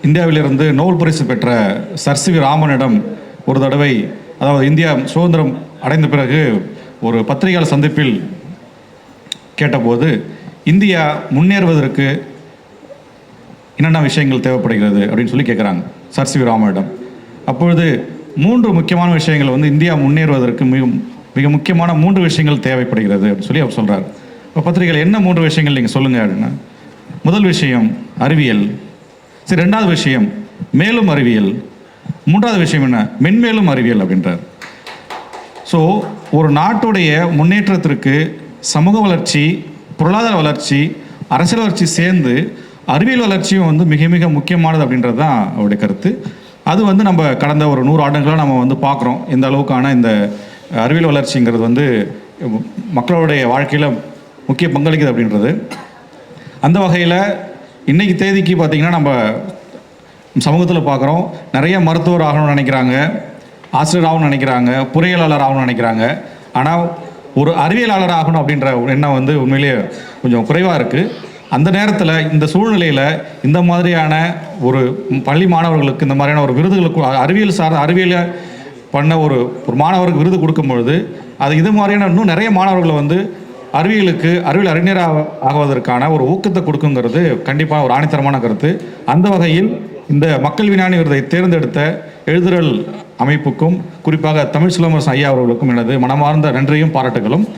இந்தியாவிலிருந்து நோபல் பரிசு பெற்ற சர் சி வி ராமனிடம் ஒரு தடவை, அதாவது இந்தியா சுதந்திரம் அடைந்த பிறகு ஒரு பத்திரிகையாளர் சந்திப்பில் கேட்டபோது, இந்தியா முன்னேறுவதற்கு என்னென்ன விஷயங்கள் தேவைப்படுகிறது அப்படின்னு சொல்லி கேட்குறாங்க சர் சி வி ராமனிடம். அப்பொழுது 3 முக்கியமான விஷயங்கள் வந்து இந்தியா முன்னேறுவதற்கு மிக முக்கியமான 3 விஷயங்கள் தேவைப்படுகிறது அப்படின்னு சொல்லி அவர் சொல்கிறார். இப்போ பத்திரிகையில் என்ன 3 விஷயங்கள் நீங்கள் சொல்லுங்கள் அப்படின்னா, முதல் விஷயம் அறிவியல், சரி, 2வது விஷயம் மேலும் அறிவியல், 3வது விஷயம் என்ன, மென்மேலும் அறிவியல் அப்படின்றார். ஸோ ஒரு நாட்டுடைய முன்னேற்றத்திற்கு சமூக வளர்ச்சி, பொருளாதார வளர்ச்சி, அரசியல் வளர்ச்சி சேர்ந்து அறிவியல் வளர்ச்சியும் வந்து மிக மிக முக்கியமானது அப்படின்றது தான் அவருடைய கருத்து. அது வந்து நம்ம கடந்த ஒரு 100 ஆண்டுகளாக நம்ம வந்து பார்க்குறோம். இந்த அளவுக்கான இந்த அறிவியல் வளர்ச்சிங்கிறது வந்து மக்களுடைய வாழ்க்கையில் முக்கிய பங்களிக்குது அப்படின்றது. அந்த வகையில் இன்றைக்கி தேதிக்கு பார்த்திங்கன்னா நம்ம சமூகத்தில் பார்க்குறோம், நிறைய மருத்துவர் ஆகணும்னு நினைக்கிறாங்க, ஆசிரியர் ஆகணும்னு நினைக்கிறாங்க, பொறியியலாளர் ஆகணும்னு நினைக்கிறாங்க. ஆனால் ஒரு அறிவியலாளர் ஆகணும் அப்படின்ற எண்ணம் வந்து உண்மையிலேயே கொஞ்சம் குறைவாக இருக்குது. அந்த நேரத்தில் இந்த சூழ்நிலையில் இந்த மாதிரியான ஒரு பள்ளி மாணவர்களுக்கு இந்த மாதிரியான ஒரு விருதுகளுக்கு அறிவியலை பண்ண ஒரு மாணவருக்கு விருது கொடுக்கும் பொழுது அது இது மாதிரியான இன்னும் நிறைய மாணவர்களை வந்து அறிவியல் அறிஞராக ஆகுவதற்கான ஒரு ஊக்கத்தை கொடுக்குங்கிறது கண்டிப்பாக ஒரு ஆணித்தரமான கருத்து. அந்த வகையில் இந்த மக்கள் விஞ்ஞானி விருதை தேர்ந்தெடுத்த எழுதுறல் அமைப்புக்கும் குறிப்பாக தமிழ் சிலம்பரசன் ஐயா அவர்களுக்கும் எனது மனமார்ந்த நன்றியும் பாராட்டுகளும்.